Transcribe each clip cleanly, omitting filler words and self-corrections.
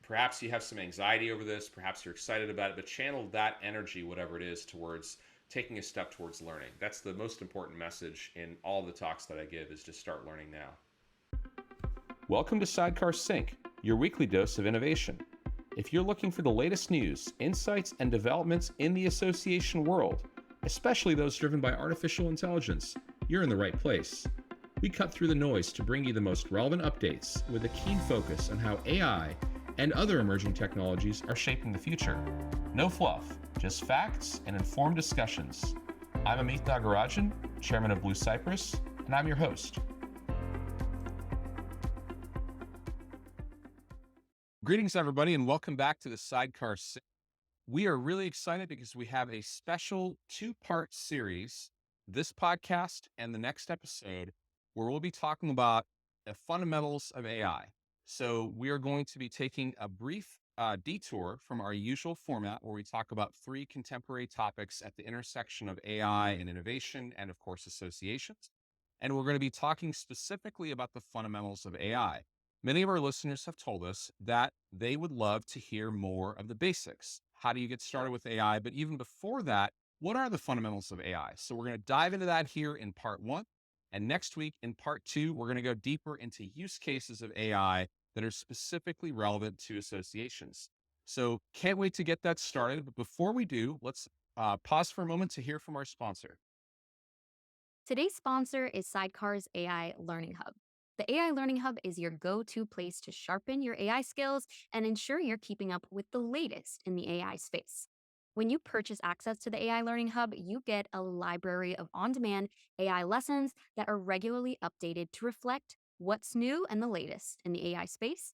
Perhaps you have some anxiety over this, perhaps you're excited about it, but channel that energy, whatever it is, towards taking a step towards learning. That's the most important message in all the talks that I give, is to start learning now. Welcome to Sidecar Sync, your weekly dose of innovation. If you're looking for the latest news, insights, and developments in the association world, especially those driven by artificial intelligence, you're in the right place. We cut through the noise to bring you the most relevant updates with a keen focus on how AI and other emerging technologies are shaping the future. No fluff, just facts and informed discussions. I'm Amith and Mallory, chairman of Blue Cypress, and I'm your host. Greetings, everybody, and welcome back to the Sidecar. We are really excited because we have a special two-part series, this podcast and the next episode, where we'll be talking about the fundamentals of AI. So we are going to be taking a brief detour from our usual format, where we talk about three contemporary topics at the intersection of AI and innovation, and of course, associations. And we're going to be talking specifically about the fundamentals of AI. Many of our listeners have told us that they would love to hear more of the basics. How do you get started with AI? But even before that, what are the fundamentals of AI? So we're going to dive into that here in part one. And next week in part two, we're going to go deeper into use cases of AI that are specifically relevant to associations. So can't wait to get that started. But before we do, let's pause for a moment to hear from our sponsor. Today's sponsor is Sidecar's AI Learning Hub. The AI Learning Hub is your go-to place to sharpen your AI skills and ensure you're keeping up with the latest in the AI space. When you purchase access to the AI Learning Hub, you get a library of on-demand AI lessons that are regularly updated to reflect what's new and the latest in the AI space.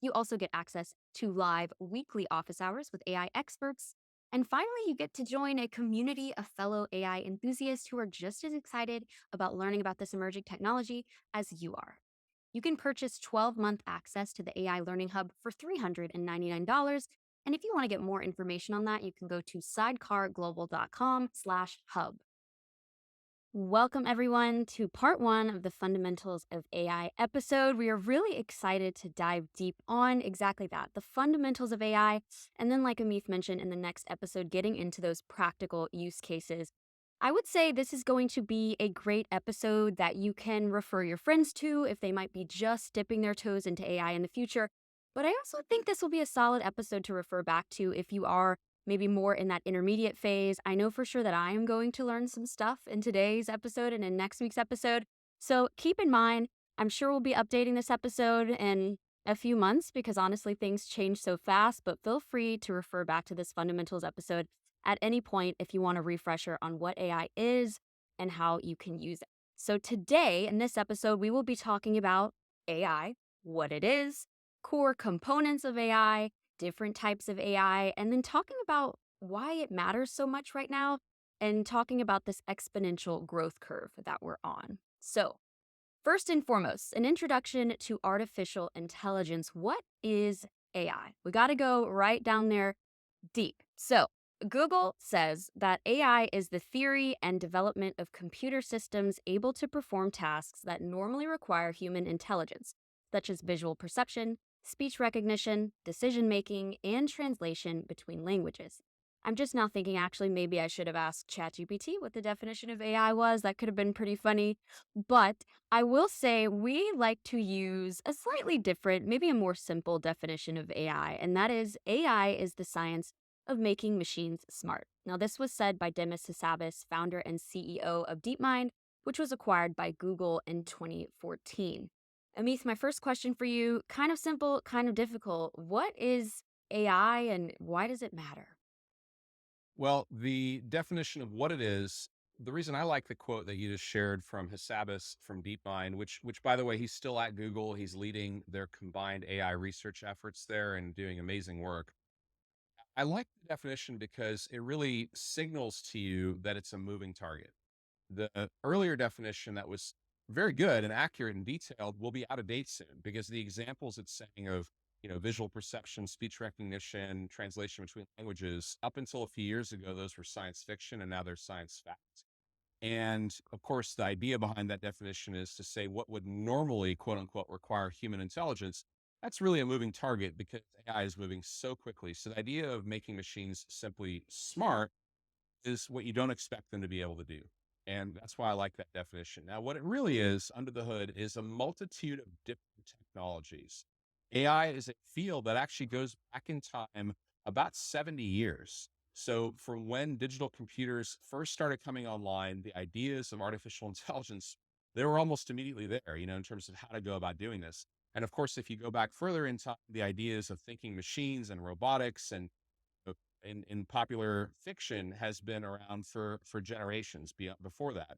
You also get access to live weekly office hours with AI experts. And finally, you get to join a community of fellow AI enthusiasts who are just as excited about learning about this emerging technology as you are. You can purchase 12-month access to the AI Learning Hub for $399. And if you want to get more information on that, you can go to sidecarglobal.com/hub. Welcome, everyone, to part one of the Fundamentals of AI episode. We are really excited to dive deep on exactly that, the fundamentals of AI. And then, like Amith mentioned in the next episode, getting into those practical use cases. I would say this is going to be a great episode that you can refer your friends to if they might be just dipping their toes into AI in the future. But I also think this will be a solid episode to refer back to if you are maybe more in that intermediate phase. I know for sure that I am going to learn some stuff in today's episode and in next week's episode. So keep in mind, I'm sure we'll be updating this episode in a few months because honestly, things change so fast, but feel free to refer back to this fundamentals episode at any point if you want a refresher on what AI is and how you can use it. So today in this episode, we will be talking about AI, what it is, core components of AI, different types of AI, and then talking about why it matters so much right now and talking about this exponential growth curve that we're on. So, first and foremost, an introduction to artificial intelligence. What is AI? We got to go right down there deep. So, Google says that AI is the theory and development of computer systems able to perform tasks that normally require human intelligence, such as visual perception, speech recognition, decision making, and translation between languages. I'm just now thinking, actually, maybe I should have asked ChatGPT what the definition of AI was. That could have been pretty funny. But I will say we like to use a slightly different, maybe a more simple definition of AI, and that is AI is the science of making machines smart. Now, this was said by Demis Hassabis, founder and CEO of DeepMind, which was acquired by Google in 2014. Amith, my first question for you, kind of simple, kind of difficult. What is AI and why does it matter? Well, the definition of what it is, the reason I like the quote that you just shared from Hassabis from DeepMind, which by the way, he's still at Google. He's leading their combined AI research efforts there and doing amazing work. I like the definition because it really signals to you that it's a moving target. The earlier definition that was very good and accurate and detailed will be out of date soon because the examples it's saying of, visual perception, speech recognition, translation between languages, up until a few years ago, those were science fiction and now they're science fact. And of course, the idea behind that definition is to say what would normally, quote unquote, require human intelligence That's really a moving target because AI is moving so quickly. So the idea of making machines simply smart is what you don't expect them to be able to do. And that's why I like that definition. Now, what it really is under the hood is a multitude of different technologies. AI is a field that actually goes back in time about 70 years. So, from when digital computers first started coming online, the ideas of artificial intelligence, they were almost immediately there, in terms of how to go about doing this. And of course, if you go back further in time, the ideas of thinking machines and robotics and in popular fiction has been around for generations before that.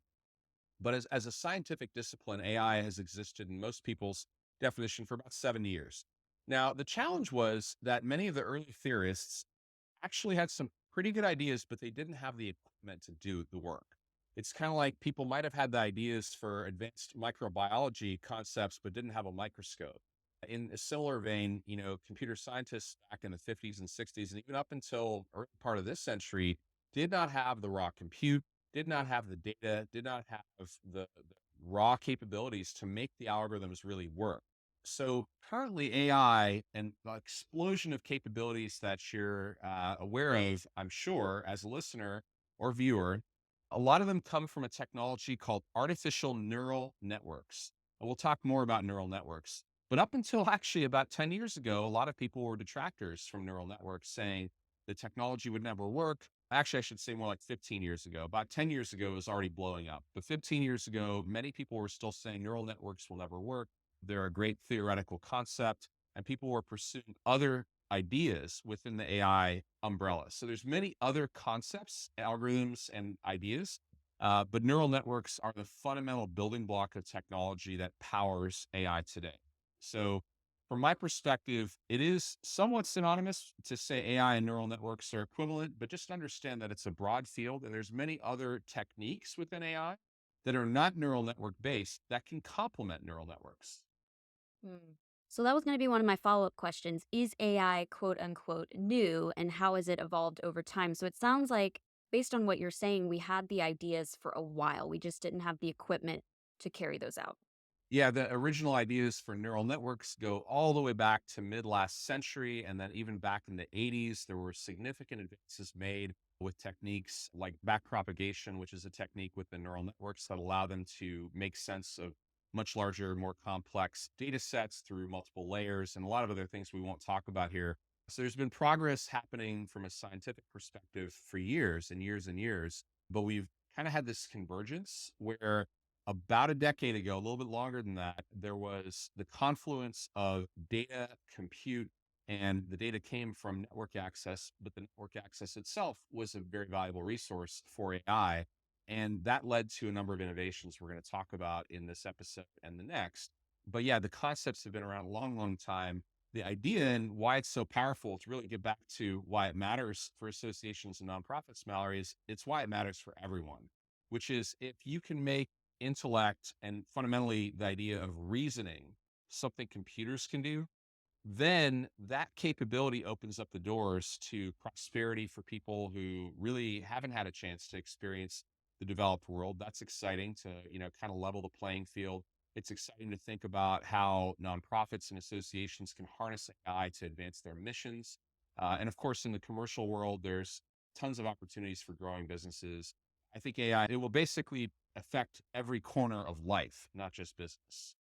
But as a scientific discipline, AI has existed in most people's definition for about 70 years. Now, the challenge was that many of the early theorists actually had some pretty good ideas, but they didn't have the equipment to do the work. It's kind of like people might have had the ideas for advanced microbiology concepts, but didn't have a microscope. In a similar vein, computer scientists back in the 50s and 60s, and even up until early part of this century, did not have the raw compute, did not have the data, did not have the raw capabilities to make the algorithms really work. So currently, AI and the explosion of capabilities that you're aware of, I'm sure, as a listener or viewer, a lot of them come from a technology called artificial neural networks. And we'll talk more about neural networks. But up until actually about 10 years ago, a lot of people were detractors from neural networks, saying the technology would never work. Actually, I should say more like 15 years ago. About 10 years ago, it was already blowing up. But 15 years ago, many people were still saying neural networks will never work. They're a great theoretical concept, and people were pursuing other ideas within the AI umbrella. So there's many other concepts, algorithms, and ideas, but neural networks are the fundamental building block of technology that powers AI today. So from my perspective, it is somewhat synonymous to say AI and neural networks are equivalent, but just understand that it's a broad field and there's many other techniques within AI that are not neural network based that can complement neural networks. Hmm. So that was going to be one of my follow-up questions. Is AI quote unquote new and how has it evolved over time? So it sounds like based on what you're saying, we had the ideas for a while. We just didn't have the equipment to carry those out. Yeah, the original ideas for neural networks go all the way back to mid last century. And then even back in the 80s, there were significant advances made with techniques like backpropagation, which is a technique with the neural networks that allow them to make sense of much larger, more complex data sets through multiple layers and a lot of other things we won't talk about here. So there's been progress happening from a scientific perspective for years and years and years, but we've kind of had this convergence where about a decade ago, a little bit longer than that, there was the confluence of data, compute, and the data came from network access, but the network access itself was a very valuable resource for AI. And that led to a number of innovations we're going to talk about in this episode and the next. But yeah, the concepts have been around a long, long time. The idea and why it's so powerful to really get back to why it matters for associations and nonprofits, Mallory, is it's why it matters for everyone, which is if you can make intellect and fundamentally the idea of reasoning, something computers can do, then that capability opens up the doors to prosperity for people who really haven't had a chance to experience the developed world. That's exciting to, kind of level the playing field. It's exciting to think about how nonprofits and associations can harness AI to advance their missions. And of course, in the commercial world, there's tons of opportunities for growing businesses. I think AI, it will basically affect every corner of life, not just business.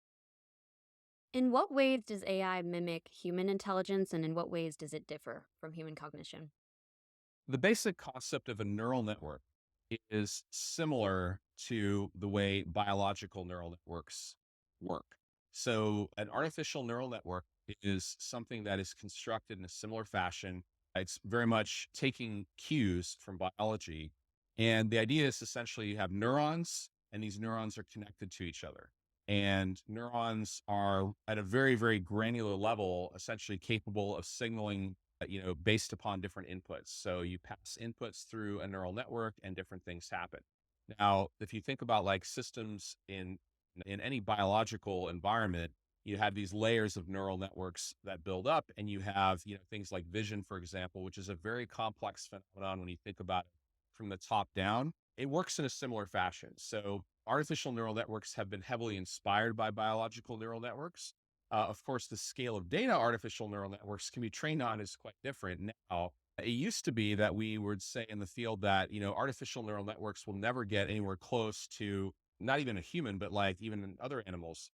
In what ways does AI mimic human intelligence and in what ways does it differ from human cognition? The basic concept of a neural network is similar to the way biological neural networks work. So, an artificial neural network is something that is constructed in a similar fashion. It's very much taking cues from biology. And the idea is essentially you have neurons, and these neurons are connected to each other. And neurons are at a very, very granular level, essentially capable of signaling based upon different inputs. So you pass inputs through a neural network and different things happen. Now, if you think about like systems in any biological environment, you have these layers of neural networks that build up and you have, things like vision, for example, which is a very complex phenomenon when you think about it from the top down. It works in a similar fashion. So artificial neural networks have been heavily inspired by biological neural networks. Of course, the scale of data artificial neural networks can be trained on is quite different now. It used to be that we would say in the field that, artificial neural networks will never get anywhere close to not even a human, but like even in other animals.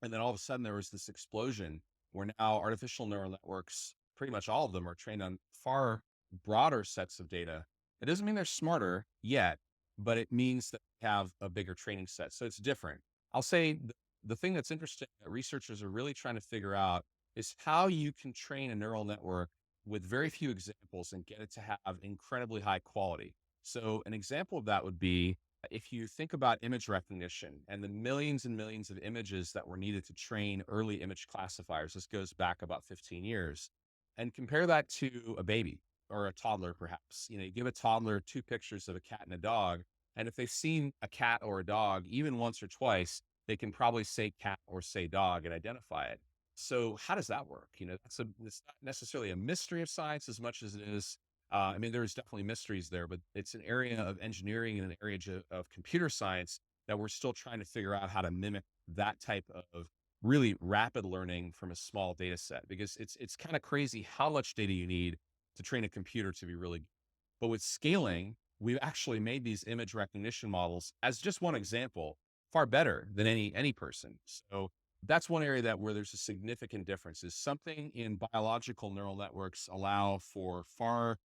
And then all of a sudden there was this explosion where now artificial neural networks, pretty much all of them, are trained on far broader sets of data. It doesn't mean they're smarter yet, but it means that they have a bigger training set. So it's different. I'll say the thing that's interesting that researchers are really trying to figure out is how you can train a neural network with very few examples and get it to have incredibly high quality. So an example of that would be if you think about image recognition and the millions and millions of images that were needed to train early image classifiers, this goes back about 15 years, and compare that to a baby or a toddler, perhaps. You give a toddler two pictures of a cat and a dog, and if they've seen a cat or a dog even once or twice, they can probably say cat or say dog and identify it. So how does that work? It's not necessarily a mystery of science as much as it is there's definitely mysteries there, but it's an area of engineering and an area of computer science that we're still trying to figure out how to mimic that type of really rapid learning from a small data set, because it's kind of crazy how much data you need to train a computer to be really good. But with scaling, we've actually made these image recognition models, as just one example, far better than any person. So that's one area where there's a significant difference. Is something in biological neural networks allow for far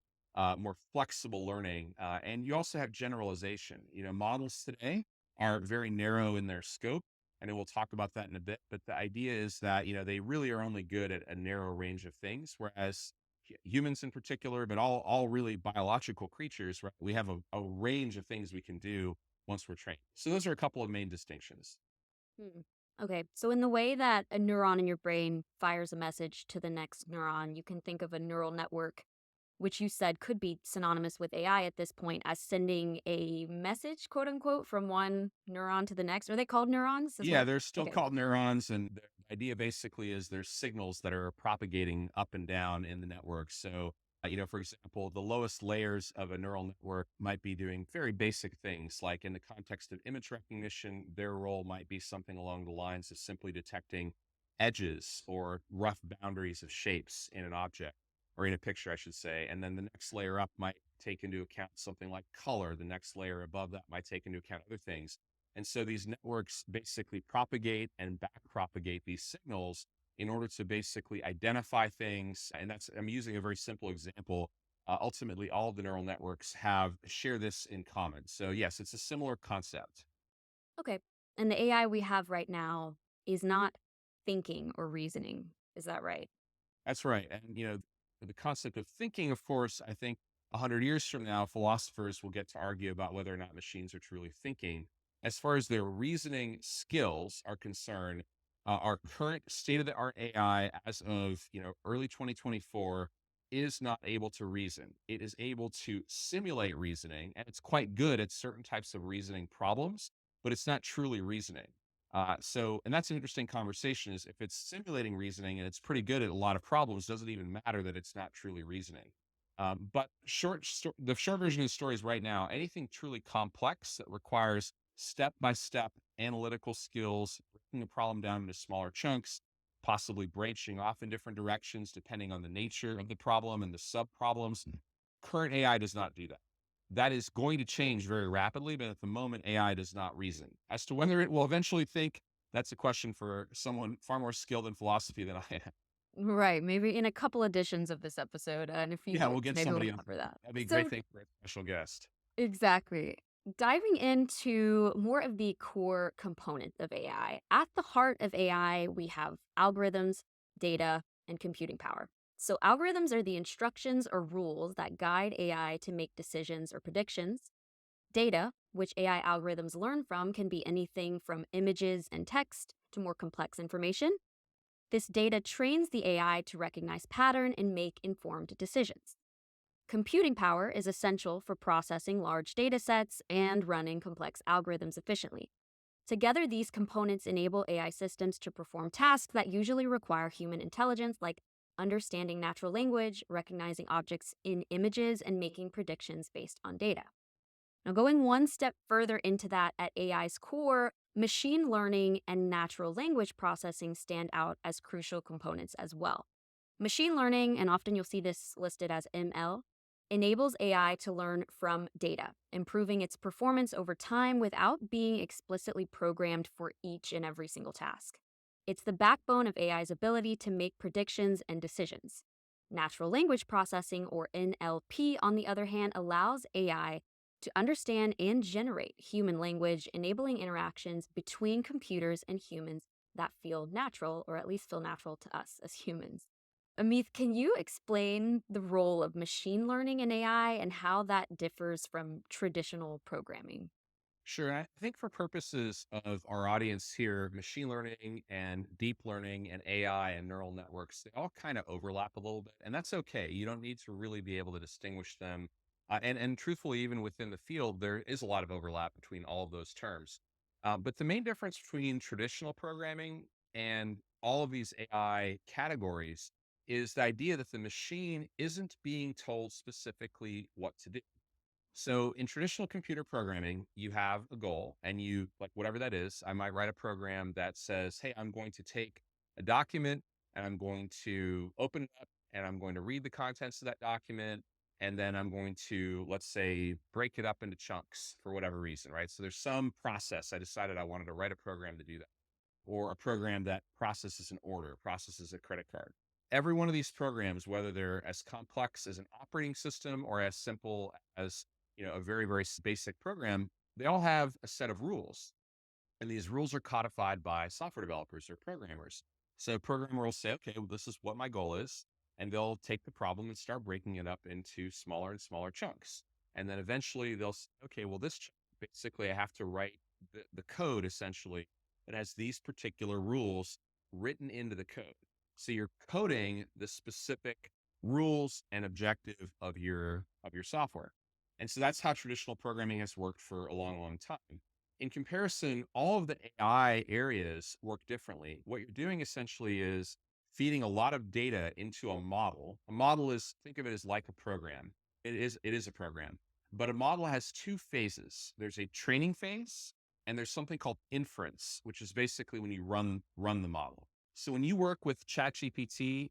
more flexible learning. And you also have generalization. Models today are very narrow in their scope, and we'll talk about that in a bit. But the idea is that, they really are only good at a narrow range of things, whereas humans in particular, but all really biological creatures, right? We have a range of things we can do once we're trained. So those are a couple of main distinctions. Hmm. Okay, so in the way that a neuron in your brain fires a message to the next neuron, you can think of a neural network, which you said could be synonymous with AI at this point, as sending a message, quote unquote, from one neuron to the next. Are they called neurons? Is Yeah, what? they're still Okay. called neurons, and the idea basically is there's signals that are propagating up and down in the network. So, for example, the lowest layers of a neural network might be doing very basic things, like in the context of image recognition, their role might be something along the lines of simply detecting edges or rough boundaries of shapes in an object or in a picture, I should say. And then the next layer up might take into account something like color. The next layer above that might take into account other things. And so these networks basically propagate and back propagate these signals in order to basically identify things. And I'm using a very simple example. Ultimately, all of the neural networks share this in common. So yes, it's a similar concept. Okay. And the AI we have right now is not thinking or reasoning. Is that right? That's right. And, the concept of thinking, of course, I think 100 years from now, philosophers will get to argue about whether or not machines are truly thinking. As far as their reasoning skills are concerned, our current state of the art AI as of, early 2024 is not able to reason. It is able to simulate reasoning, and it's quite good at certain types of reasoning problems, but it's not truly reasoning. And that's an interesting conversation is if it's simulating reasoning and it's pretty good at a lot of problems, doesn't even matter that it's not truly reasoning. But the short version of the story is right now, anything truly complex that requires step by step analytical skills, breaking a problem down into smaller chunks, possibly branching off in different directions, depending on the nature of the problem and the sub problems. Current AI does not do that. That is going to change very rapidly, but at the moment, AI does not reason. As to whether it will eventually think, that's a question for someone far more skilled in philosophy than I am. Right. Maybe in a couple editions of this episode, in a few Yeah, we'll years, get maybe we'll somebody on. cover that. That'd be a great So, thing for a special guest. exactly. Diving into more of the core component of AI. At the heart of AI, we have algorithms, data, and computing power. So, algorithms are the instructions or rules that guide AI to make decisions or predictions. Data, which AI algorithms learn from, can be anything from images and text to more complex information. This data trains the AI to recognize pattern and make informed decisions. Computing power is essential for processing large data sets and running complex algorithms efficiently. Together, these components enable AI systems to perform tasks that usually require human intelligence, like understanding natural language, recognizing objects in images, and making predictions based on data. Now, going one step further into that, at AI's core, Machine learning and natural language processing stand out as crucial components as well. Machine learning, and often you'll see this listed as ML, enables AI to learn from data, improving its performance over time without being explicitly programmed for each and every single task. It's the backbone of AI's ability to make predictions and decisions. Natural language processing, or NLP, on the other hand, allows AI to understand and generate human language, enabling interactions between computers and humans that feel natural, or at least feel natural to us as humans. Amith, can you explain the role of machine learning in AI and how that differs from traditional programming? Sure. I think for purposes of our audience here, machine learning and deep learning and AI and neural networks, they all kind of overlap a little bit, and that's okay. You don't need to really be able to distinguish them. And truthfully, even within the field, there is a lot of overlap between all of those terms. But the main difference between traditional programming and all of these AI categories is the idea that the machine isn't being told specifically what to do. So in traditional computer programming, you have a goal and you like whatever that is. I might write a program that says, hey, I'm going to take a document and I'm going to open it up and I'm going to read the contents of that document. And then I'm going to, let's say, break it up into chunks for whatever reason, right? So there's some process. I decided I wanted to write a program to do that, or a program that processes an order, processes a credit card. Every one of these programs, whether they're as complex as an operating system or as simple as a very, very basic program, they all have a set of rules. And these rules are codified by software developers or programmers. So a programmer will say, okay, well, this is what my goal is. And they'll take the problem and start breaking it up into smaller and smaller chunks. And then eventually they'll say, okay, well, basically I have to write the code essentially that has these particular rules written into the code. So you're coding the specific rules and objective of your software. And so that's how traditional programming has worked for a long, long time. In comparison, all of the AI areas work differently. What you're doing essentially is feeding a lot of data into a model. A model is, think of it as like a program. It is a program, but a model has two phases. There's a training phase and there's something called inference, which is basically when you run the model. So when you work with ChatGPT,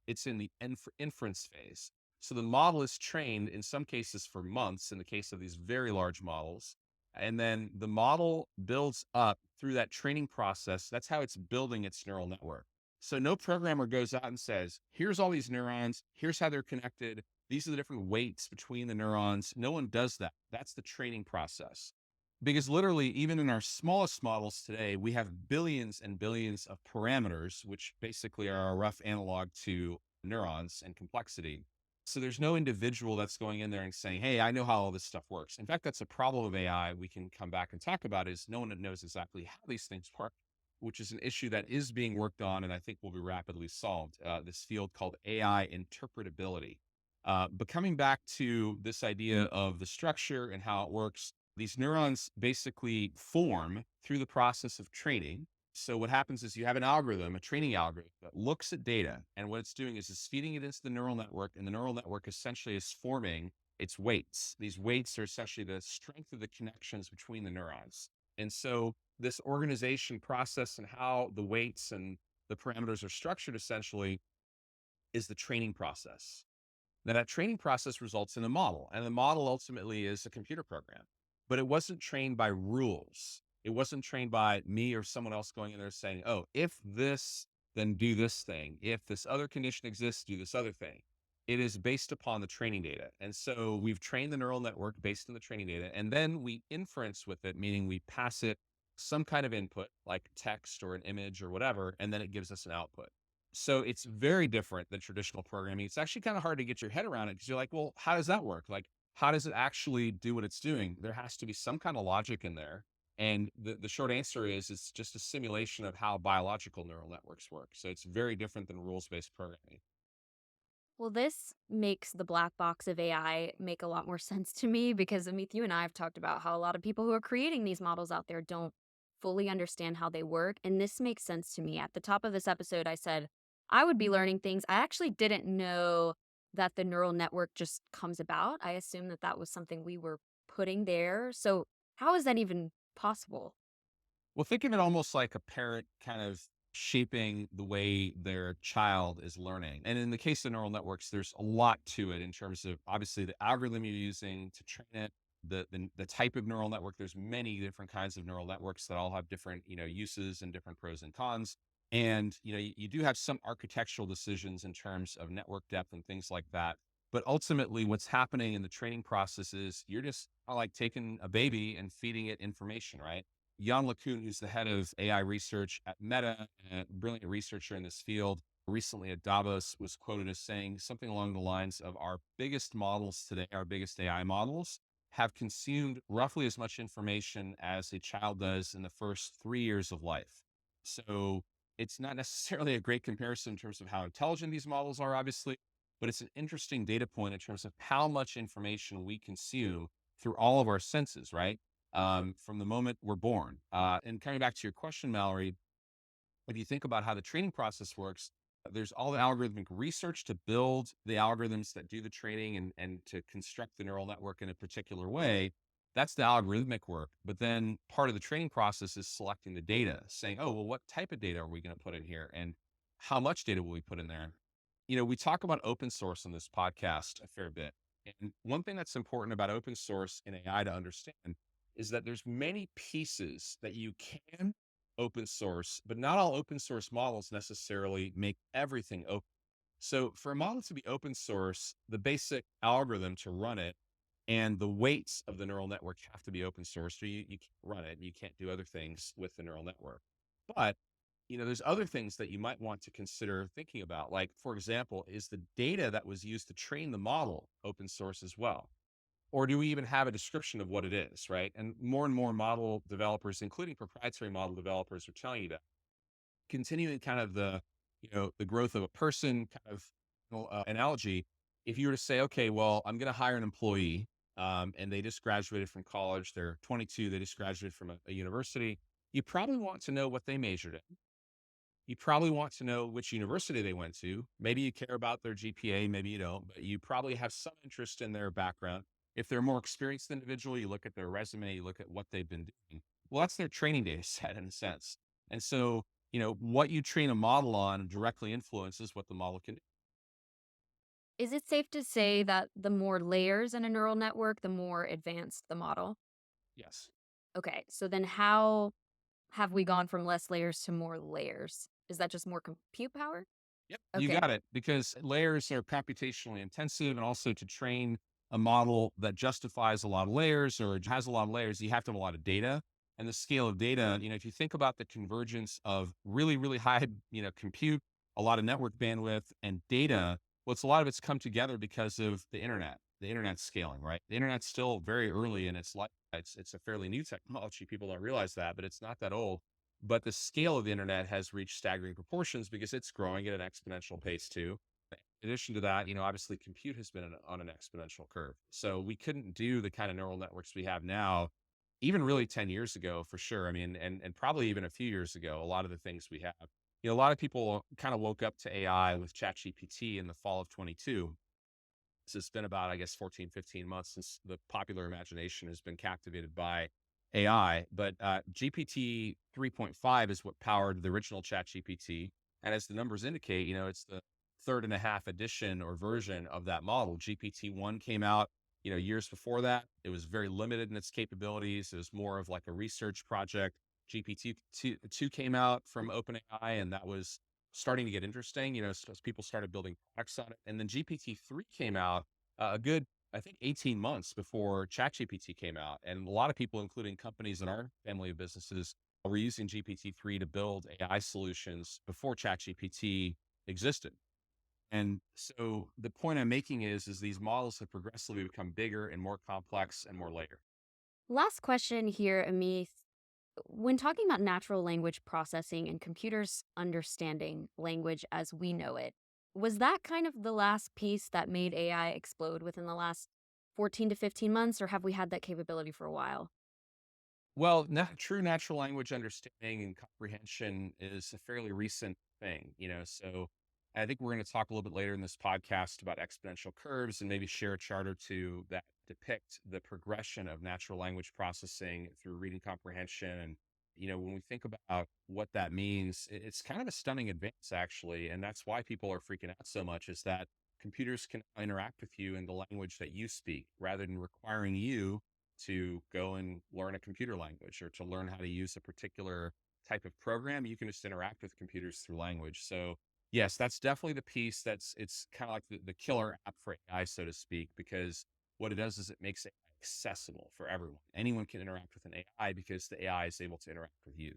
it's in the inference phase. So the model is trained in some cases for months in the case of these very large models. And then the model builds up through that training process. That's how it's building its neural network. So no programmer goes out and says, here's all these neurons, here's how they're connected. These are the different weights between the neurons. No one does that. That's the training process. Because literally, even in our smallest models today, we have billions and billions of parameters, which basically are a rough analog to neurons and complexity. So there's no individual that's going in there and saying, hey, I know how all this stuff works. In fact, that's a problem of AI we can come back and talk about is no one knows exactly how these things work, which is an issue that is being worked on and I think will be rapidly solved. This field called AI interpretability. But coming back to this idea of the structure and how it works, these neurons basically form through the process of training. So what happens is you have an algorithm, a training algorithm that looks at data, and what it's doing is it's feeding it into the neural network, and the neural network essentially is forming its weights. These weights are essentially the strength of the connections between the neurons. And so this organization process and how the weights and the parameters are structured essentially is the training process. Now, that training process results in a model, and the model ultimately is a computer program, but it wasn't trained by rules. It wasn't trained by me or someone else going in there saying, oh, if this, then do this thing. If this other condition exists, do this other thing. It is based upon the training data. And so we've trained the neural network based on the training data, and then we inference with it, meaning we pass it some kind of input like text or an image or whatever, and then it gives us an output. So it's very different than traditional programming. It's actually kind of hard to get your head around it because you're like, well, how does that work? Like, how does it actually do what it's doing? There has to be some kind of logic in there. And the short answer is it's just a simulation of how biological neural networks work. So it's very different than rules-based programming. Well, this makes the black box of AI make a lot more sense to me because Amit, you and I have talked about how a lot of people who are creating these models out there don't fully understand how they work. And this makes sense to me. At the top of this episode, I said I would be learning things. I actually didn't know that the neural network just comes about. I assumed that that was something we were putting there. So, how is that even possible? Well, think of it almost like a parent kind of shaping the way their child is learning. And in the case of neural networks, there's a lot to it in terms of obviously the algorithm you're using to train it, the type of neural network. There's many different kinds of neural networks that all have different, uses and different pros and cons. And you do have some architectural decisions in terms of network depth and things like that. But ultimately, what's happening in the training process is you're just like taking a baby and feeding it information, right? Jan LeCun, who's the head of AI research at Meta, a brilliant researcher in this field, recently at Davos was quoted as saying something along the lines of our biggest models today, our biggest AI models, have consumed roughly as much information as a child does in the first 3 years of life. So it's not necessarily a great comparison in terms of how intelligent these models are, obviously, but it's an interesting data point in terms of how much information we consume through all of our senses, right? From the moment we're born. And coming back to your question, Mallory, if you think about how the training process works, there's all the algorithmic research to build the algorithms that do the training and to construct the neural network in a particular way. That's the algorithmic work. But then part of the training process is selecting the data, saying, oh, well, what type of data are we going to put in here? And how much data will we put in there? We talk about open source on this podcast a fair bit. And one thing that's important about open source in AI to understand is that there's many pieces that you can open source, but not all open source models necessarily make everything open. So for a model to be open source, the basic algorithm to run it and the weights of the neural network have to be open source, or you can't run it and you can't do other things with the neural network. But there's other things that you might want to consider thinking about. Like, for example, is the data that was used to train the model open source as well? Or do we even have a description of what it is, right? And more model developers, including proprietary model developers, are telling you that. Continuing kind of the growth of a person kind of analogy, if you were to say, okay, well, I'm going to hire an employee, and they just graduated from college, they're 22, they just graduated from a university, you probably want to know what they majored in. You probably want to know which university they went to. Maybe you care about their GPA, maybe you don't, but you probably have some interest in their background. If they're a more experienced individual, you look at their resume, you look at what they've been doing. Well, that's their training data set in a sense. And so, what you train a model on directly influences what the model can do. Is it safe to say that the more layers in a neural network, the more advanced the model? Yes. Okay, so then how have we gone from less layers to more layers? Is that just more compute power? Yep, you Okay. got it. Because layers are computationally intensive, and also to train a model that justifies a lot of layers or has a lot of layers, you have to have a lot of data. And the scale of data, if you think about the convergence of really, really high, compute, a lot of network bandwidth and data, well, it's a lot of it's come together because of the internet scaling, right? The internet's still very early in its life. It's a fairly new technology. People don't realize that, but it's not that old. But the scale of the internet has reached staggering proportions because it's growing at an exponential pace too. In addition to that, obviously compute has been on an exponential curve. So we couldn't do the kind of neural networks we have now, even really 10 years ago for sure. I mean, and probably even a few years ago, a lot of the things we have. A lot of people kind of woke up to AI with ChatGPT in the fall of 22. So it's been about, I guess, 14, 15 months since the popular imagination has been captivated by AI. But GPT 3.5 is what powered the original Chat GPT. And as the numbers indicate, it's the third and a half edition or version of that model. GPT-1 came out, years before that. It was very limited in its capabilities. It was more of like a research project. GPT-2 came out from OpenAI, and that was starting to get interesting, as people started building products on it. And then GPT-3 came out a good, I think, 18 months before ChatGPT came out. And a lot of people, including companies in our family of businesses, were using GPT-3 to build AI solutions before ChatGPT existed. And so the point I'm making is these models have progressively become bigger and more complex and more layered. Last question here, Amith. When talking about natural language processing and computers understanding language as we know it, was that kind of the last piece that made AI explode within the last 14 to 15 months, or have we had that capability for a while? Well, true natural language understanding and comprehension is a fairly recent thing, so I think we're going to talk a little bit later in this podcast about exponential curves and maybe share a chart or two that depict the progression of natural language processing through reading comprehension and When we think about what that means, it's kind of a stunning advance, actually. And that's why people are freaking out so much is that computers can interact with you in the language that you speak rather than requiring you to go and learn a computer language or to learn how to use a particular type of program. You can just interact with computers through language. So, yes, that's definitely the piece it's kind of like the killer app for AI, so to speak, because what it does is it makes it accessible for everyone. Anyone can interact with an AI because the AI is able to interact with you.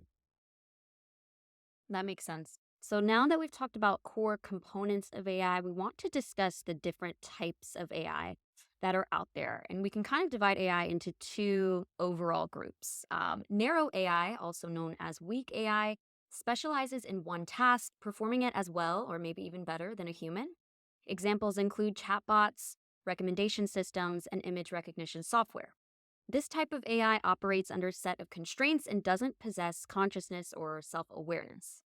That makes sense. So now that we've talked about core components of AI, we want to discuss the different types of AI that are out there. And we can kind of divide AI into two overall groups. Narrow AI, also known as weak AI, specializes in one task, performing it as well or maybe even better than a human. Examples include chatbots, recommendation systems, and image recognition software. This type of AI operates under a set of constraints and doesn't possess consciousness or self awareness.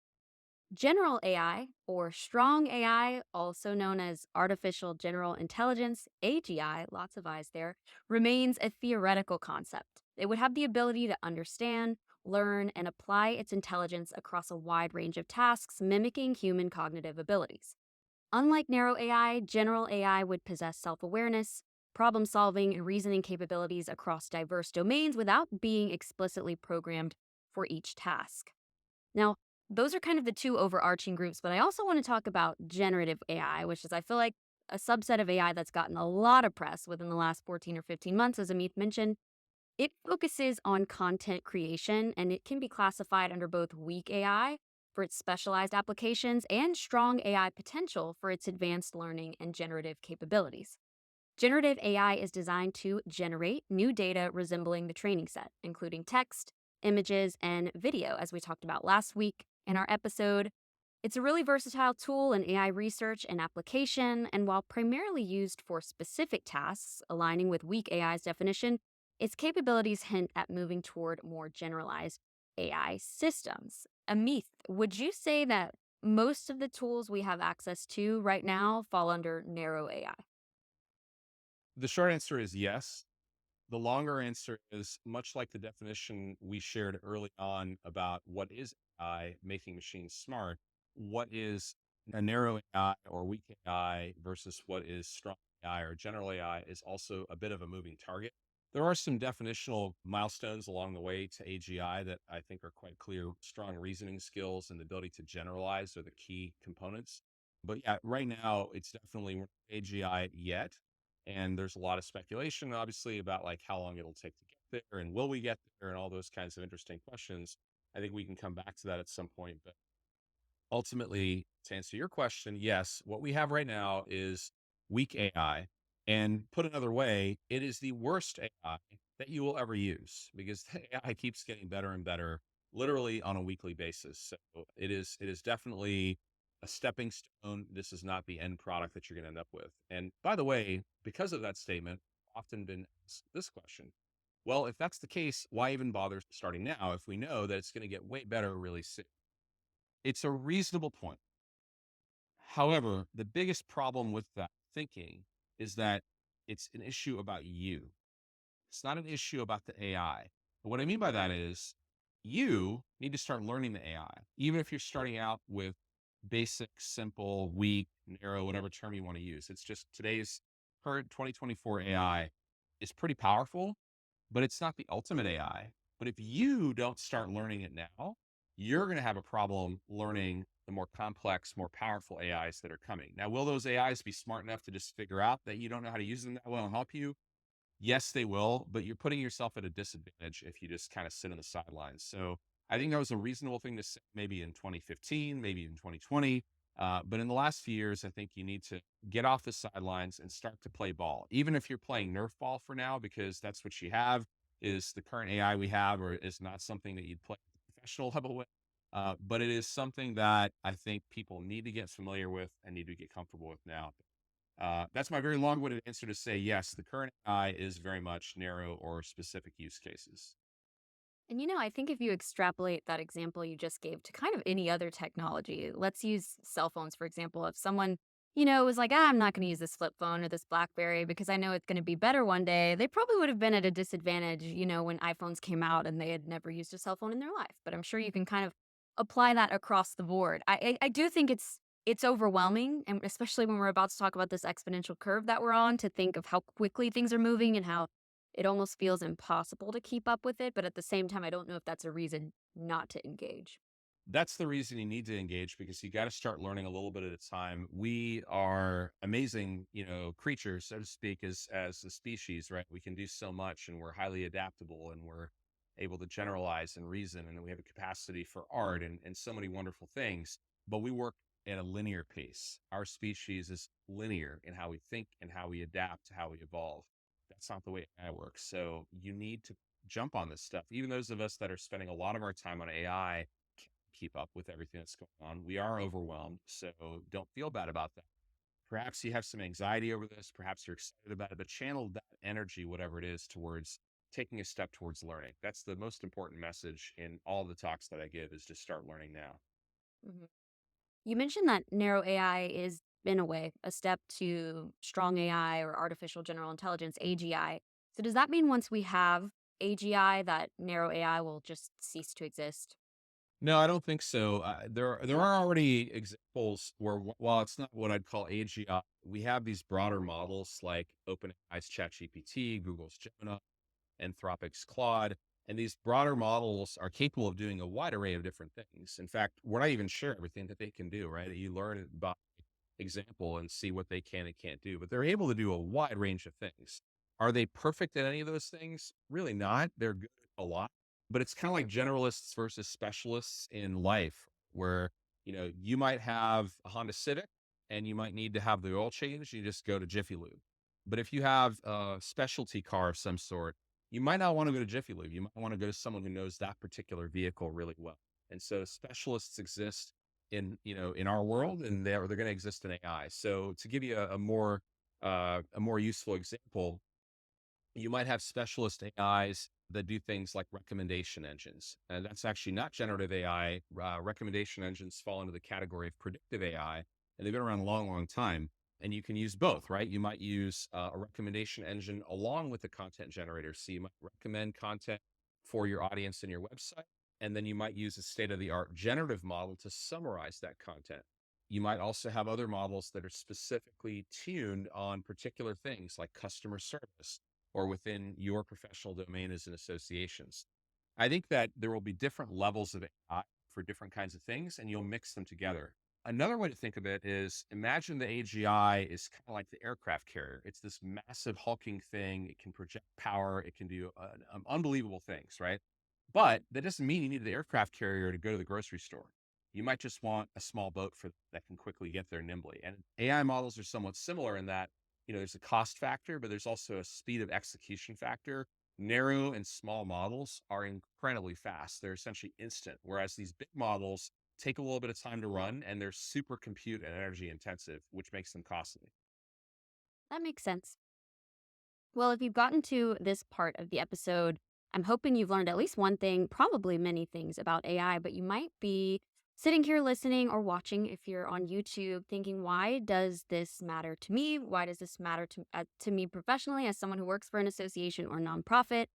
General AI, or strong AI, also known as artificial general intelligence, AGI, lots of eyes there, remains a theoretical concept. It would have the ability to understand, learn, and apply its intelligence across a wide range of tasks, mimicking human cognitive abilities. Unlike narrow AI, general AI would possess self awareness, problem solving, and reasoning capabilities across diverse domains without being explicitly programmed for each task. Now, those are kind of the two overarching groups, but I also want to talk about generative AI, which is, I feel like, a subset of AI that's gotten a lot of press within the last 14 or 15 months, as Amith mentioned. It focuses on content creation and it can be classified under both weak AI for its specialized applications and strong AI potential for its advanced learning and generative capabilities. Generative AI is designed to generate new data resembling the training set, including text, images, and video, as we talked about last week in our episode. It's a really versatile tool in AI research and application, and while primarily used for specific tasks, aligning with weak AI's definition, its capabilities hint at moving toward more generalized AI systems. Amith, would you say that most of the tools we have access to right now fall under narrow AI? The short answer is yes. The longer answer is much like the definition we shared early on about what is AI making machines smart, what is a narrow AI or weak AI versus what is strong AI or general AI is also a bit of a moving target. There are some definitional milestones along the way to AGI that I think are quite clear. Strong reasoning skills and the ability to generalize are the key components. But yeah, right now it's definitely we're not AGI yet. And there's a lot of speculation, obviously, about like how long it'll take to get there and will we get there and all those kinds of interesting questions. I think we can come back to that at some point. But ultimately, to answer your question, yes, what we have right now is weak AI. And put another way, it is the worst AI that you will ever use because the AI keeps getting better and better, literally on a weekly basis. So it is definitely a stepping stone. This is not the end product that you're going to end up with. And by the way, because of that statement, I've often been asked this question. Well, if that's the case, why even bother starting now if we know that it's going to get way better really soon? It's a reasonable point. However, the biggest problem with that thinking is that it's an issue about you. It's not an issue about the AI. And what I mean by that is you need to start learning the AI, even if you're starting out with basic, simple, weak, narrow, whatever term you want to use. It's just today's current 2024 AI is pretty powerful, but it's not the ultimate AI. But if you don't start learning it now, you're going to have a problem learning the more complex, more powerful AIs that are coming. Now, will those AIs be smart enough to just figure out that you don't know how to use them that well and help you? Yes, they will, but you're putting yourself at a disadvantage if you just kind of sit on the sidelines. So I think that was a reasonable thing to say maybe in 2015, maybe in 2020. But in the last few years, I think you need to get off the sidelines and start to play ball, even if you're playing Nerf ball for now, because that's what you have is the current AI we have, or is not something that you'd play at the professional level with. But it is something that I think people need to get familiar with and need to get comfortable with now. That's my very long-winded answer to say yes, the current AI is very much narrow or specific use cases. And I think if you extrapolate that example you just gave to kind of any other technology, let's use cell phones, for example. If someone it was like, I'm not going to use this flip phone or this Blackberry because I know it's going to be better one day. They probably would have been at a disadvantage, when iPhones came out and they had never used a cell phone in their life. But I'm sure you can kind of apply that across the board. I do think it's overwhelming, and especially when we're about to talk about this exponential curve that we're on, to think of how quickly things are moving and how it almost feels impossible to keep up with it. But at the same time, I don't know if that's a reason not to engage. That's the reason you need to engage, because you got to start learning a little bit at a time. We are amazing, creatures, so to speak, as a species, right? We can do so much, and we're highly adaptable, and we're able to generalize and reason, and we have a capacity for art and so many wonderful things. But we work at a linear pace. Our species is linear in how we think and how we adapt, how we evolve. That's not the way AI works. So you need to jump on this stuff. Even those of us that are spending a lot of our time on AI keep up with everything that's going on. We are overwhelmed, so don't feel bad about that. Perhaps you have some anxiety over this, perhaps you're excited about it, but channel that energy, whatever it is, towards taking a step towards learning. That's the most important message in all the talks that I give, is just start learning now. Mhm. You mentioned that narrow AI is, in a way, a step to strong AI or artificial general intelligence, AGI. So does that mean once we have AGI, that narrow AI will just cease to exist? No, I don't think so. There are already examples where, while it's not what I'd call AGI, we have these broader models like OpenAI's ChatGPT, Google's Gemini, Anthropic's Claude. And these broader models are capable of doing a wide array of different things. In fact, we're not even sure everything that they can do, right? You learn it by example and see what they can and can't do, but they're able to do a wide range of things. Are they perfect at any of those things? Really not. They're good at a lot, but it's kind of like generalists versus specialists in life, where, you might have a Honda Civic and you might need to have the oil change. You just go to Jiffy Lube. But if you have a specialty car of some sort, you might not want to go to Jiffy Lube. You might want to go to someone who knows that particular vehicle really well. And so specialists exist in our world, and they're going to exist in AI. So to give you a more useful example, you might have specialist AIs that do things like recommendation engines. And that's actually not generative AI. Recommendation engines fall into the category of predictive AI, and they've been around a long, long time. And you can use both, right? You might use a recommendation engine along with the content generator. So you might recommend content for your audience in your website, and then you might use a state of the art generative model to summarize that content. You might also have other models that are specifically tuned on particular things like customer service or within your professional domain as an associations. I think that there will be different levels of AI for different kinds of things, and you'll mix them together. Another way to think of it is, imagine the AGI is kind of like the aircraft carrier. It's this massive hulking thing. It can project power. It can do unbelievable things, right? But that doesn't mean you need the aircraft carrier to go to the grocery store. You might just want a small boat that can quickly get there nimbly. And AI models are somewhat similar in that, there's a cost factor, but there's also a speed of execution factor. Narrow and small models are incredibly fast. They're essentially instant, whereas these big models take a little bit of time to run, and they're super compute and energy intensive, which makes them costly. That makes sense. Well, if you've gotten to this part of the episode, I'm hoping you've learned at least one thing, probably many things about AI, but you might be sitting here listening or watching if you're on YouTube thinking, why does this matter to me? Why does this matter to me professionally as someone who works for an association or nonprofit?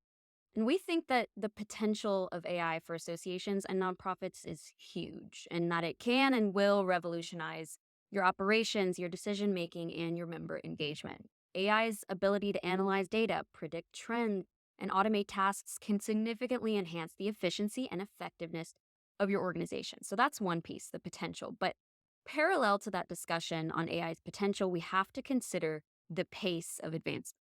And we think that the potential of AI for associations and nonprofits is huge, and that it can and will revolutionize your operations, your decision making, and your member engagement. AI's ability to analyze data, predict trends, and automate tasks can significantly enhance the efficiency and effectiveness of your organization. So that's one piece, the potential. But parallel to that discussion on AI's potential, we have to consider the pace of advancement.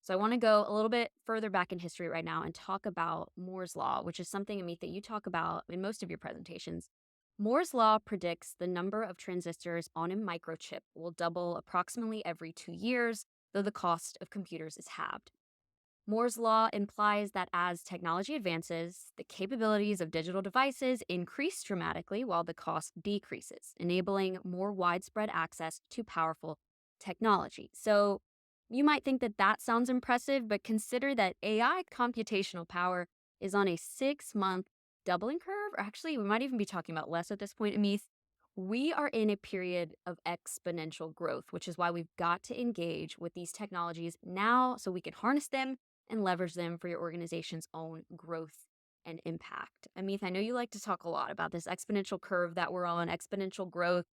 So I want to go a little bit further back in history right now and talk about Moore's Law, which is something, Amit, that you talk about in most of your presentations. Moore's Law predicts the number of transistors on a microchip will double approximately every 2 years, though the cost of computers is halved. Moore's Law implies that as technology advances, the capabilities of digital devices increase dramatically while the cost decreases, enabling more widespread access to powerful technology. So you might think that that sounds impressive, but consider that AI computational power is on a 6-month doubling curve. Or actually, we might even be talking about less at this point, Amith. We are in a period of exponential growth, which is why we've got to engage with these technologies now so we can harness them and leverage them for your organization's own growth and impact. Amith, I know you like to talk a lot about this exponential curve that we're on, exponential growth.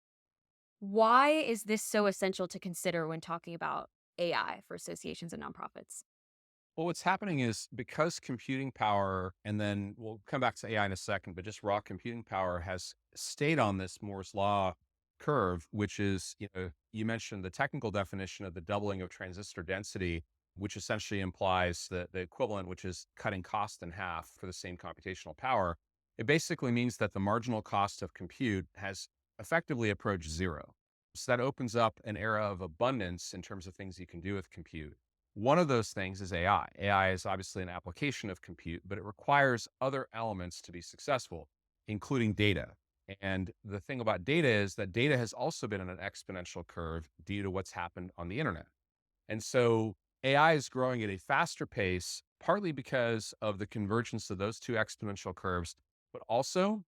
Why is this so essential to consider when talking about AI for associations and nonprofits? Well, what's happening is because computing power, and then we'll come back to AI in a second, but just raw computing power has stayed on this Moore's law curve, which is, you mentioned the technical definition of the doubling of transistor density, which essentially implies the equivalent, which is cutting cost in half for the same computational power. It basically means that the marginal cost of compute has effectively approached zero. So that opens up an era of abundance in terms of things you can do with compute. One of those things is AI. AI is obviously an application of compute, but it requires other elements to be successful, including data. And the thing about data is that data has also been on an exponential curve due to what's happened on the internet. And so AI is growing at a faster pace, partly because of the convergence of those two exponential curves, but also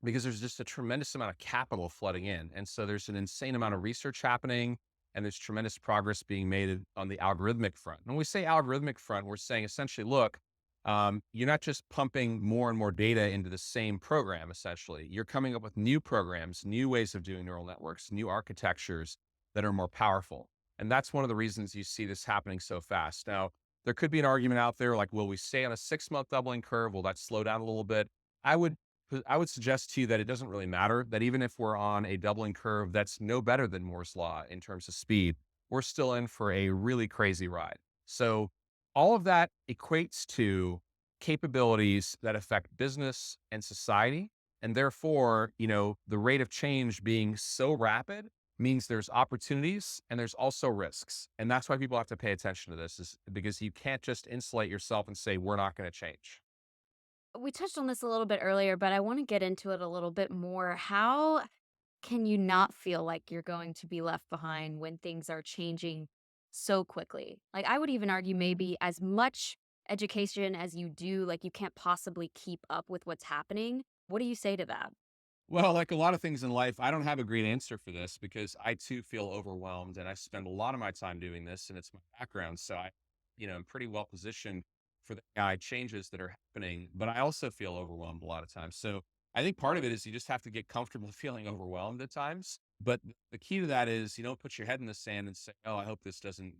because there's just a tremendous amount of capital flooding in. And so there's an insane amount of research happening and there's tremendous progress being made on the algorithmic front. And when we say algorithmic front, we're saying essentially, look, you're not just pumping more and more data into the same program, essentially. You're coming up with new programs, new ways of doing neural networks, new architectures that are more powerful. And that's one of the reasons you see this happening so fast. Now, there could be an argument out there like, will we stay on a 6 month doubling curve? Will that slow down a little bit? I would I would suggest to you that it doesn't really matter, that even if we're on a doubling curve that's no better than Moore's law in terms of speed, we're still in for a really crazy ride. So all of that equates to capabilities that affect business and society. And therefore, the rate of change being so rapid means there's opportunities and there's also risks. And that's why people have to pay attention to this, is because you can't just insulate yourself and say, we're not going to change. We touched on this a little bit earlier, but I want to get into it a little bit more. How can you not feel like you're going to be left behind when things are changing so quickly? Like, I would even argue maybe as much education as you do, like, you can't possibly keep up with what's happening. What do you say to that? Well, like a lot of things in life, I don't have a great answer for this because I too feel overwhelmed and I spend a lot of my time doing this and it's my background. So I'm pretty well positioned for the AI changes that are happening, but I also feel overwhelmed a lot of times. So I think part of it is you just have to get comfortable feeling overwhelmed at times. But the key to that is you don't put your head in the sand and say, oh, I hope this doesn't,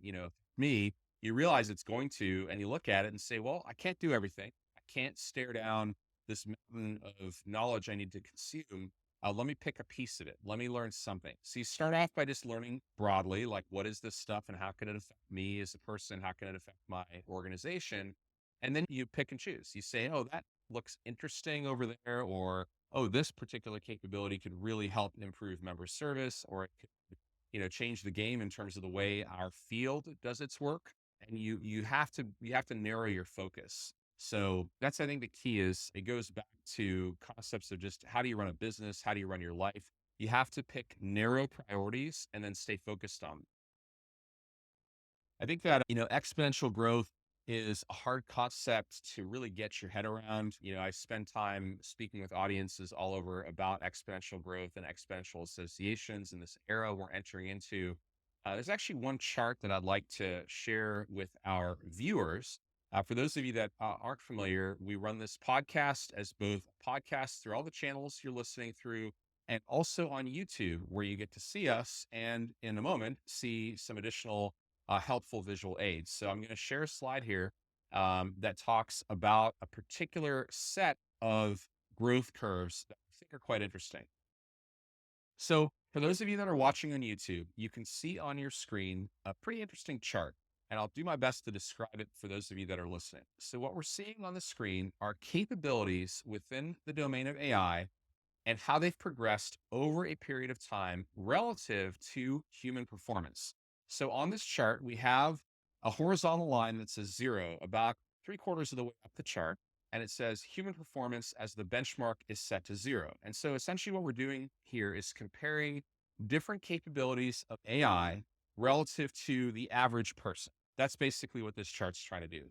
me. You realize it's going to, and you look at it and say, well, I can't do everything. I can't stare down this mountain of knowledge I need to consume. Let me pick a piece of it. Let me learn something. So you start off by just learning broadly, like what is this stuff and how can it affect me as a person? How can it affect my organization? And then you pick and choose. You say, oh, that looks interesting over there, or oh, this particular capability could really help improve member service, or it could, change the game in terms of the way our field does its work. And you have to narrow your focus. So that's, I think, the key is it goes back to concepts of just how do you run a business? How do you run your life? You have to pick narrow priorities and then stay focused on them. I think that, exponential growth is a hard concept to really get your head around. I spend time speaking with audiences all over about exponential growth and exponential associations in this era we're entering into. There's actually one chart that I'd like to share with our viewers. For those of you that aren't familiar, we run this podcast as both a podcast through all the channels you're listening through and also on YouTube, where you get to see us and in a moment see some additional helpful visual aids. So I'm going to share a slide here that talks about a particular set of growth curves that I think are quite interesting. So for those of you that are watching on YouTube, you can see on your screen a pretty interesting chart. And I'll do my best to describe it for those of you that are listening. So what we're seeing on the screen are capabilities within the domain of AI and how they've progressed over a period of time relative to human performance. So on this chart, we have a horizontal line that says zero, about three-quarters of the way up the chart. And it says human performance as the benchmark is set to zero. And so essentially what we're doing here is comparing different capabilities of AI relative to the average person. That's basically what this chart's trying to do.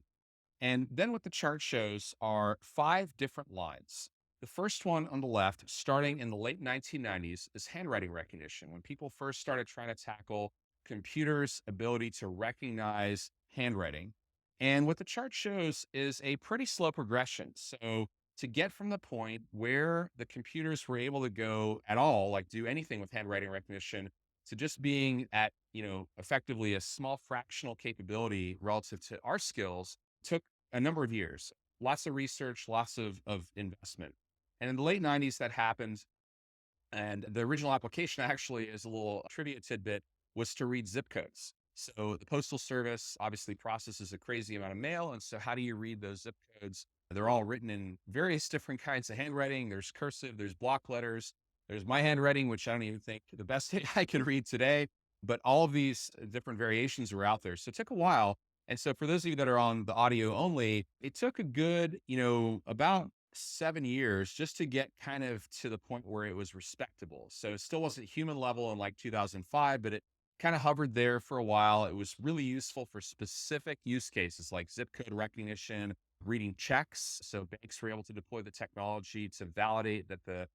And then what the chart shows are five different lines. The first one on the left, starting in the late 1990s, is handwriting recognition. When people first started trying to tackle computers' ability to recognize handwriting. And what the chart shows is a pretty slow progression. So to get from the point where the computers were able to go at all, like do anything with handwriting recognition, to just being at, effectively a small fractional capability relative to our skills took a number of years, lots of research, lots of investment. And in the late 90s, that happened. And the original application actually, as a little trivia tidbit, was to read zip codes. So the Postal Service obviously processes a crazy amount of mail. And so how do you read those zip codes? They're all written in various different kinds of handwriting. There's cursive, there's block letters, there's my handwriting, which I don't even think the best I can read today. But all of these different variations were out there. So it took a while. And so for those of you that are on the audio only, it took a good, about 7 years just to get kind of to the point where it was respectable. So it still wasn't human level in like 2005, but it kind of hovered there for a while. It was really useful for specific use cases like zip code recognition, reading checks. So banks were able to deploy the technology to validate that the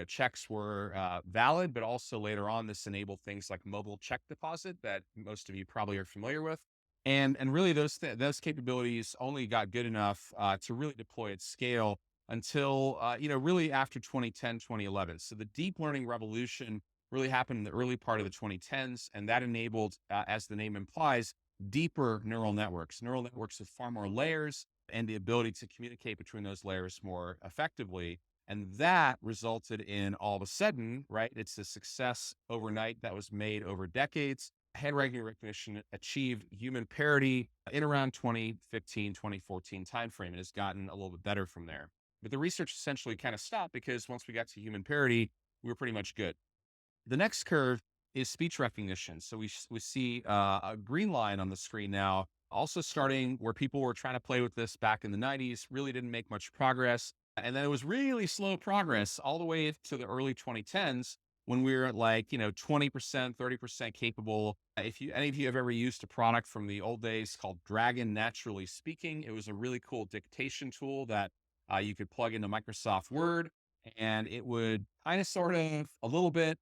checks were valid, but also later on this enabled things like mobile check deposit that most of you probably are familiar with. And really those capabilities only got good enough to really deploy at scale until, really after 2010, 2011. So the deep learning revolution really happened in the early part of the 2010s, and that enabled, as the name implies, deeper neural networks with far more layers and the ability to communicate between those layers more effectively. And that resulted in all of a sudden, right? It's a success overnight that was made over decades. Handwriting recognition achieved human parity in around 2015, 2014 timeframe and has gotten a little bit better from there. But the research essentially kind of stopped because once we got to human parity, we were pretty much good. The next curve is speech recognition. So we see a green line on the screen now, also starting where people were trying to play with this back in the 90s, really didn't make much progress. And then it was really slow progress all the way to the early 2010s when we were at like, 20%, 30% capable. If any of you have ever used a product from the old days called Dragon Naturally Speaking, it was a really cool dictation tool that you could plug into Microsoft Word and it would kind of sort of a little bit,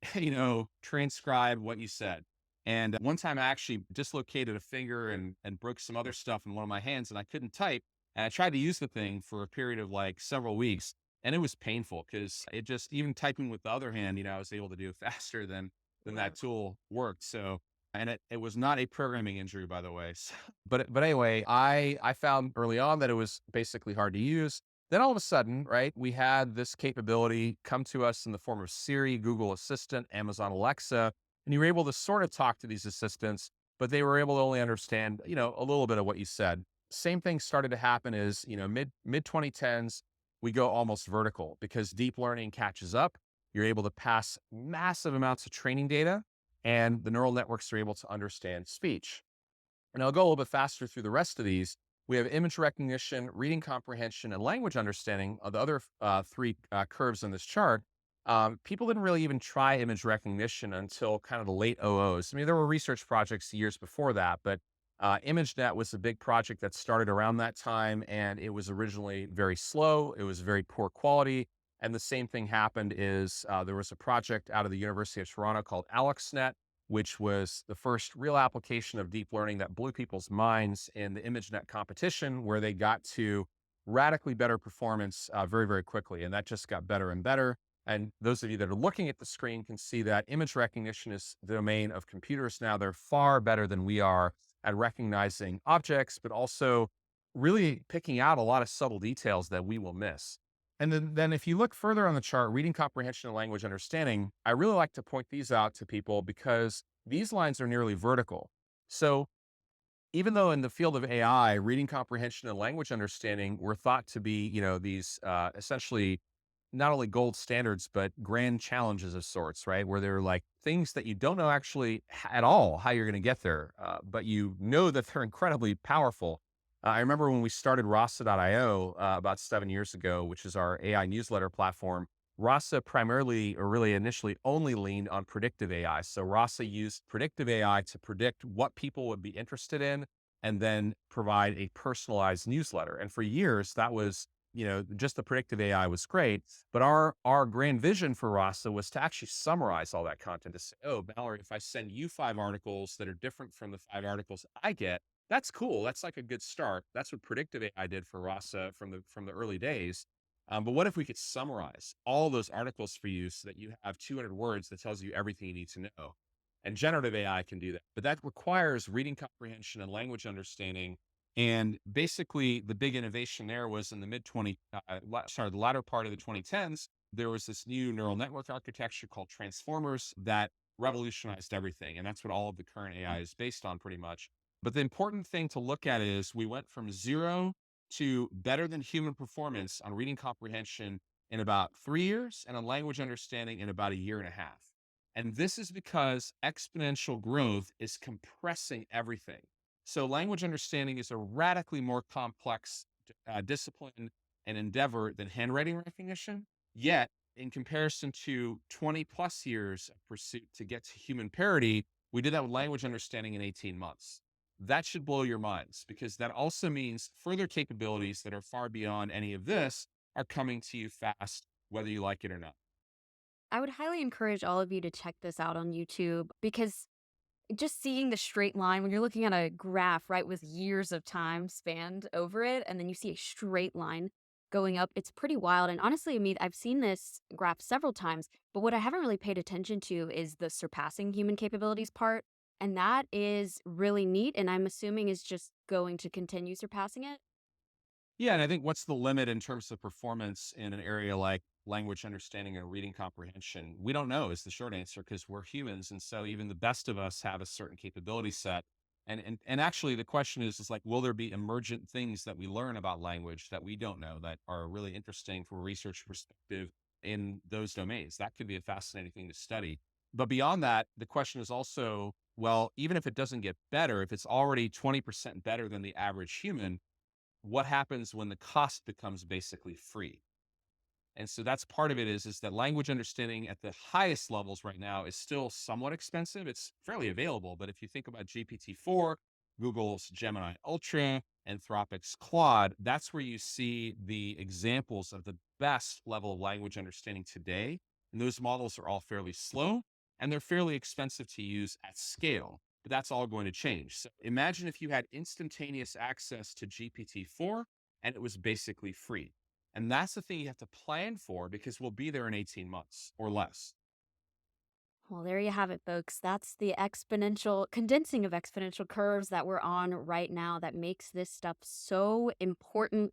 transcribe what you said. And one time I actually dislocated a finger and broke some other stuff in one of my hands and I couldn't type. And I tried to use the thing for a period of like several weeks and it was painful because it just, even typing with the other hand, I was able to do it faster than that tool worked. So, and it was not a programming injury, by the way. But anyway, I found early on that it was basically hard to use. Then all of a sudden, right, we had this capability come to us in the form of Siri, Google Assistant, Amazon Alexa, and you were able to sort of talk to these assistants, but they were able to only understand, a little bit of what you said. Same thing started to happen is, mid 2010s, we go almost vertical because deep learning catches up. You're able to pass massive amounts of training data, and the neural networks are able to understand speech. And I'll go a little bit faster through the rest of these. We have image recognition, reading comprehension, and language understanding of the other three curves in this chart. People didn't really even try image recognition until kind of the late 00s. I mean, there were research projects years before that, but ImageNet was a big project that started around that time, and it was originally very slow. It was very poor quality. And the same thing happened is there was a project out of the University of Toronto called AlexNet, which was the first real application of deep learning that blew people's minds in the ImageNet competition, where they got to radically better performance very, very quickly. And that just got better and better. And those of you that are looking at the screen can see that image recognition is the domain of computers now. They're far better than we are at recognizing objects, but also really picking out a lot of subtle details that we will miss. And then if you look further on the chart, reading comprehension and language understanding, I really like to point these out to people because these lines are nearly vertical. So even though in the field of AI, reading comprehension and language understanding were thought to be, these essentially not only gold standards, but grand challenges of sorts, right? Where they're like things that you don't know actually at all how you're going to get there, but you know that they're incredibly powerful. I remember when we started Rasa.io about 7 years ago, which is our AI newsletter platform. Rasa primarily, or really initially, only leaned on predictive AI. So Rasa used predictive AI to predict what people would be interested in and then provide a personalized newsletter. And for years, that was just the predictive AI was great, but our grand vision for Rasa was to actually summarize all that content to say, oh, Mallory, if I send you 5 articles that are different from the 5 articles I get, that's cool. That's like a good start. That's what predictive AI did for Rasa from the early days. But what if we could summarize all those articles for you so that you have 200 words that tells you everything you need to know? And generative AI can do that, but that requires reading comprehension and language understanding. And basically, the big innovation there was in the the latter part of the 2010s. There was this new neural network architecture called transformers that revolutionized everything, and that's what all of the current AI is based on, pretty much. But the important thing to look at is we went from zero to better than human performance on reading comprehension in about 3 years, and on language understanding in about a year and a half. And this is because exponential growth is compressing everything. So language understanding is a radically more complex discipline and endeavor than handwriting recognition. Yet, in comparison to 20 plus years of pursuit to get to human parity, we did that with language understanding in 18 months. That should blow your minds, because that also means further capabilities that are far beyond any of this are coming to you fast, whether you like it or not. I would highly encourage all of you to check this out on YouTube because just seeing the straight line when you're looking at a graph, right, with years of time spanned over it, and then you see a straight line going up, it's pretty wild. And honestly, I mean, I've seen this graph several times, but what I haven't really paid attention to is the surpassing human capabilities part. And that is really neat. And I'm assuming is just going to continue surpassing it. Yeah, and I think what's the limit in terms of performance in an area like language understanding and reading comprehension? We don't know is the short answer, because we're humans, and so even the best of us have a certain capability set. And actually, the question is like, will there be emergent things that we learn about language that we don't know that are really interesting from a research perspective in those domains? That could be a fascinating thing to study. But beyond that, the question is also, well, even if it doesn't get better, if it's already 20% better than the average human, what happens when the cost becomes basically free? And so that's part of it, is that language understanding at the highest levels right now is still somewhat expensive. It's fairly available, but if you think about GPT-4, Google's Gemini Ultra, Anthropic's Claude, that's where you see the examples of the best level of language understanding today. And those models are all fairly slow, and they're fairly expensive to use at scale. But that's all going to change. So imagine if you had instantaneous access to GPT-4 and it was basically free. And that's the thing you have to plan for, because we'll be there in 18 months or less. Well, there you have it, folks. That's the exponential condensing of exponential curves that we're on right now that makes this stuff so important.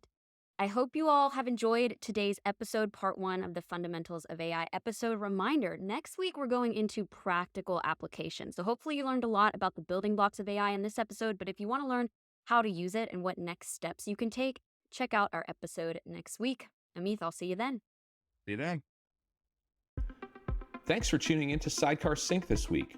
I hope you all have enjoyed today's episode, part 1 of the Fundamentals of AI episode. Reminder, next week we're going into practical application. So hopefully you learned a lot about the building blocks of AI in this episode, but if you want to learn how to use it and what next steps you can take, check out our episode next week. Amith, I'll see you then. See you then. Thanks for tuning into Sidecar Sync this week.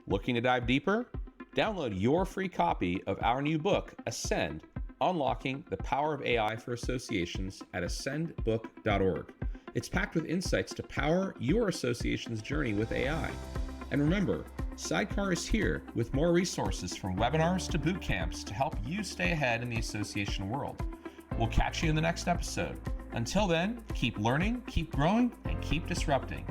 Looking to dive deeper? Download your free copy of our new book, Ascend, Unlocking the Power of AI for Associations, at ascendbook.org. It's packed with insights to power your association's journey with AI. And remember, Sidecar is here with more resources, from webinars to boot camps, to help you stay ahead in the association world. We'll catch you in the next episode. Until then, keep learning, keep growing, and keep disrupting.